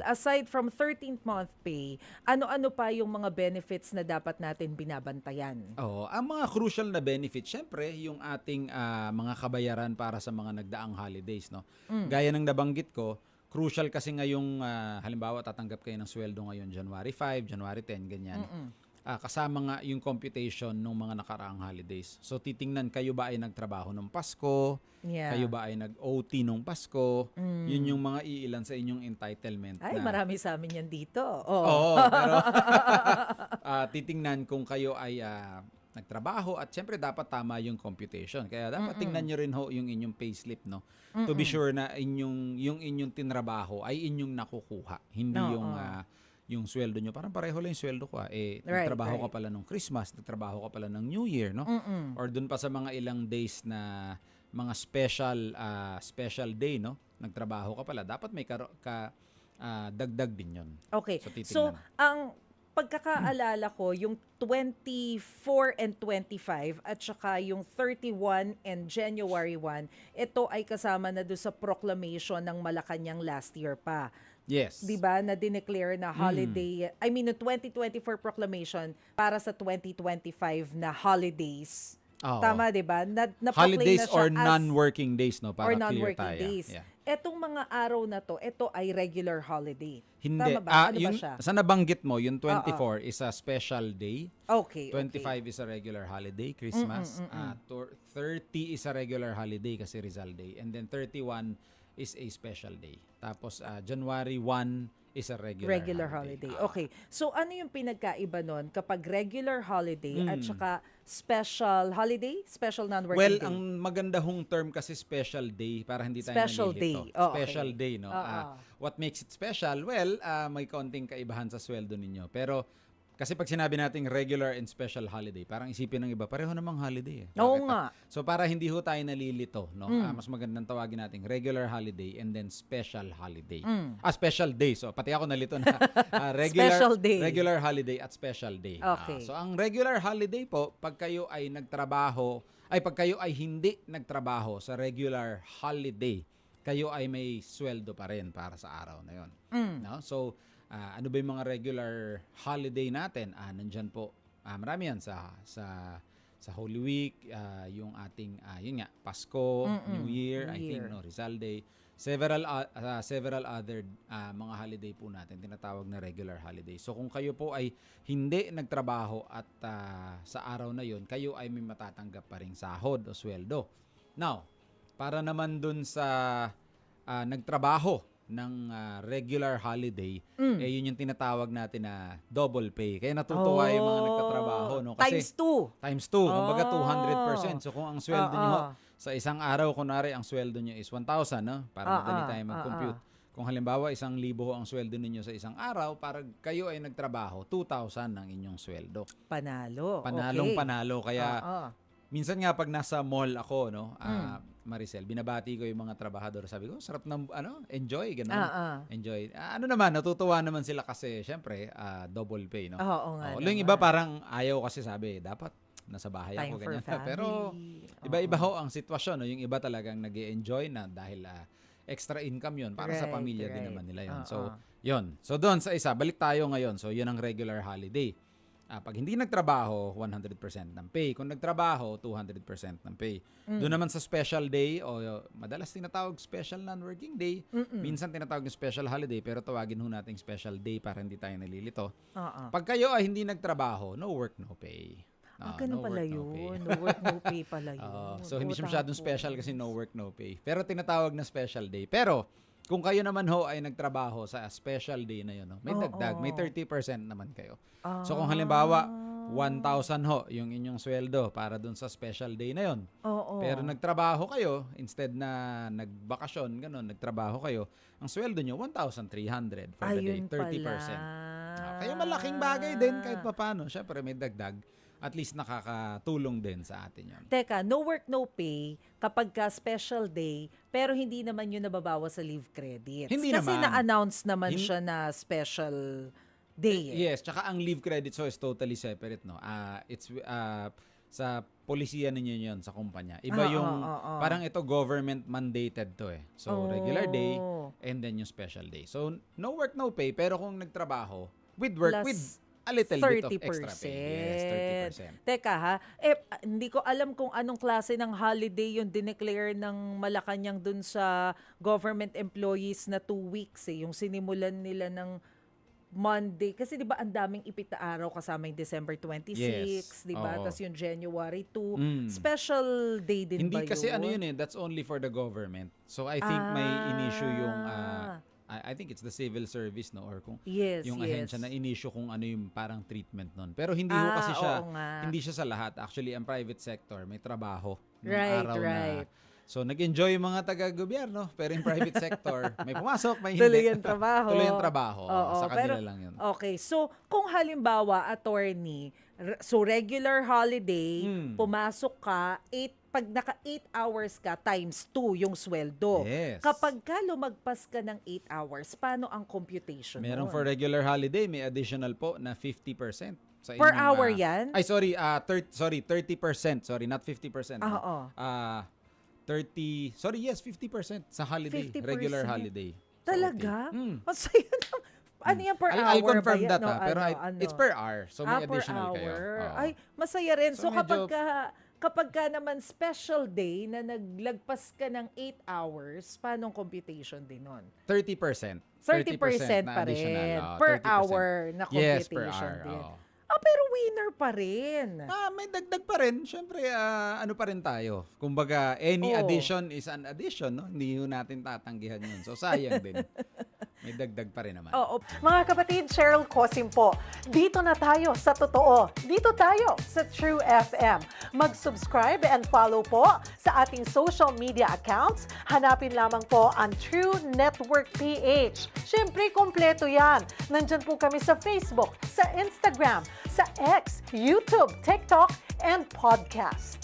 Aside from 13th month pay, ano-ano pa yung mga benefits na dapat natin binabantayan? Oo, ang mga crucial na benefits, syempre, yung ating mga kabayaran para sa mga nagdaang holidays, no? Hmm, Gaya ng nabanggit ko, crucial kasi ngayong, halimbawa, tatanggap kayo ng sweldo ngayon, January 5, January 10, ganyan. mm. Kasama nga yung computation ng mga nakaraang holidays. So, titingnan, kayo ba ay nagtrabaho nung Pasko? Kayo Yeah. ba ay nag-OT nung Pasko? Yun Hmm. yung mga iilan sa inyong entitlement Ay, na. marami sa amin yan dito. Oo. Oo, pero titingnan kung kayo ay nagtrabaho at syempre dapat tama yung computation. Kaya dapat tingnan Mm, nyo rin ho yung inyong payslip, no? To be mm. sure na yung inyong tinrabaho ay inyong nakukuha, hindi Oo. yung sweldo nyo. Parang pareho lang yung sweldo ko. Right, Nagtrabaho ka right. pala nung Christmas, nagtrabaho ka pala ng New Year, no? Mm. Or dun pa sa mga ilang days na mga special day, no? Nagtrabaho ka pala. Dapat may dagdag din yun. Okay. So, So, titingnan. ang pagkakaalala ko, yung 24 and 25 at saka yung 31 and January 1, ito ay kasama na doon sa proclamation ng Malacanang last year pa. Yes. 'Di ba, na dineclare na holiday, I mean, yung 2024 proclamation para sa 2025 na holidays. Oo. Tama, 'di ba? Na-proclaim Holidays na siya or as non-working days, no? or Para clear non-working tayo. days. Yeah. Etong mga araw na to, ito ay regular holiday. Hindi. Tama ba? Ano ba Yung siya? sa nabanggit mo, yung Oo. 24 is a special day. Okay, 25 okay. is a regular holiday, Christmas. 30 is a regular holiday kasi Rizal Day. And then 31 is a special day. Tapos January 1 is a regular Holiday. Ah. Okay. So ano yung pinagkaiba nun kapag regular holiday at Mm. saka special holiday? Special non-working Well, day? ang maganda hong term kasi special day para hindi tayo Special nalilito. day. Oh, Special okay. day, no? Oo. What makes it special? Well, may konting kaibahan sa sweldo ninyo. Pero kasi pag sinabi nating regular and special holiday, parang isipin ng iba, pareho namang holiday eh. Oo Bakit? nga. So para hindi ho tayo nalilito, no? Mas magandang tawagin nating regular holiday and then special holiday. Special day. So pati ako nalito na Special day. regular holiday at special day. Okay. So ang regular holiday po, pag kayo ay nagtrabaho, pag kayo ay hindi nagtrabaho sa regular holiday, kayo ay may sweldo pa rin para sa araw na 'yon. No? So ano ba yung mga regular holiday natin? Nandyan po. Marami yan sa Holy Week, yung ating yun nga, Pasko, New Year, New I think, Year. no, Rizal Day. Several other mga holiday po natin tinatawag na regular holiday. So kung kayo po ay hindi nagtrabaho at sa araw na yun, kayo ay may matatanggap pa ring sahod o sweldo. Now, para naman dun sa nagtrabaho ng regular holiday, yun yung tinatawag natin na double pay. Kaya natutuwa yung mga nagtatrabaho, no? Kasi Times 2. times 2, kumbaga Oh. 200%. So kung ang sweldo nyo sa isang araw, kunwari ang sweldo nyo is 1,000, no? Para madali tayo mag-compute. Kung halimbawa 1,000 ang sweldo ninyo sa isang araw, para kayo ay nagtrabaho, 2,000 ang inyong sweldo. Panalo. Panalong Okay. panalo. Kaya Oo. minsan nga pag nasa mall ako, no, Maricel, binabati ko yung mga trabahador. Sabi ko, sarap ng enjoy, ganun. Enjoy. Naman, natutuwa naman sila kasi syempre, double pay, no. Oo nga Yung iba parang ayaw kasi sabi, dapat nasa bahay Time ako for ganyan. family. Pero iba-iba ho ang sitwasyon, no. Yung iba talagang nag-e-enjoy na dahil extra income 'yon para sa Right, pamilya din right. naman nila 'yon. Oo. So, 'yon. So doon sa isa, balik tayo ngayon. So, 'yun ang regular holiday. Pag hindi nagtrabaho, 100% ng pay. Kung nagtrabaho, 200% ng pay. Doon naman sa special day, o madalas tinatawag special non-working day, minsan tinatawag yung special holiday, pero tawagin ho natin special day para hindi tayo nalilito. Oo. Pag kayo ay hindi nagtrabaho, no work, no pay. Ganun No pala work, no pay. yun. No work, no pay pala yun. So hindi siya masyadong Tapos. special kasi no work, no pay. Pero tinatawag na special day. Pero kung kayo naman ho ay nagtrabaho sa special day na yun, no, may dagdag, may 30% naman kayo. So kung halimbawa 1,000 ho yung inyong sweldo para dun sa special day na yon. Oo. Pero nagtrabaho kayo, instead na nagbakasyon, ganun, nagtrabaho kayo, ang sweldo nyo 1,300 for the day, Ayun 30%. pala. Kaya malaking bagay din kahit papaano. Syempre may dagdag. At least nakakatulong din sa atin yun. Teka, no work, no pay kapag ka special day, pero hindi naman yun nababawas sa leave credits. Hindi Kasi naman. na-announce naman siya na special day. Yes, tsaka ang leave credit so is totally separate, no. It's sa polisiya ninyo 'yon sa kumpanya. Iba yung parang ito government mandated to eh. So regular day, and then yung special day. So, no work, no pay, pero kung nagtrabaho, with work, Plus with a little bit of extra pay. Yes, 30%. Teka ha, hindi ko alam kung anong klase ng holiday yung dineclare ng Malacanang dun sa government employees na 2 weeks yung sinimulan nila ng Monday. Kasi di ba ang daming ipita araw kasama yung December 26, Yes. di ba? Oo. Tapos yung January 2. Special day din Hindi ba kasi yun? that's only for the government. So, I think may in-issue yung, I think it's the civil service, no? Or kung Yes, yung yes. ahensya na in-issue kung ano yung parang treatment nun. Pero hindi ho kasi siya, oo nga. hindi siya sa lahat. Actually, ang private sector, may trabaho ng Right, araw right. na. So, nag-enjoy yung mga taga-gobyerno. Pero yung private sector, may pumasok, may hindi. Tuloy yung trabaho. Tuloy yung trabaho. Oo, Sa kanila pero- lang yun. Okay, so kung halimbawa, attorney, so regular holiday, pumasok ka, pag naka 8 hours ka, times 2 yung sweldo. Yes. Kapag ka lumagpas ka ng 8 hours, paano ang computation Meron nun? for regular holiday, may additional po na 50%. Sa Per inyong, hour yan? Ay, sorry, 30%. Sorry, not 50%. Oo. 50% sa holiday, 50%? regular holiday. So, Talaga? okay. Ang saya ng, ano yan per hour I'll ba confirm yan? that, No, pero ano? it's per hour. So, may per additional kayo. hour. Oo. Ay, masaya rin. So, So, medyo- kapag ka naman special day na naglagpas ka ng 8 hours, paano ang computation din nun? 30%. 30% na pa additional. rin. Oo, Per 30%. hour na Yes, computation per hour. din. Oo. Pero winner pa rin. May dagdag pa rin. Siyempre, ano pa rin tayo. Kumbaga, any Oo. addition is an addition, no? Hindi yun natin tatanggihan yun. So, sayang din. May dagdag pa rin naman. Oo. Mga kapatid, Cheryl Cosim po. Dito na tayo sa totoo. Dito tayo sa True FM. Mag-subscribe and follow po sa ating social media accounts. Hanapin lamang po ang True Network PH. Siyempre, kompleto yan. Nandyan po kami sa Facebook, sa Instagram, sa X, YouTube, TikTok, and podcast.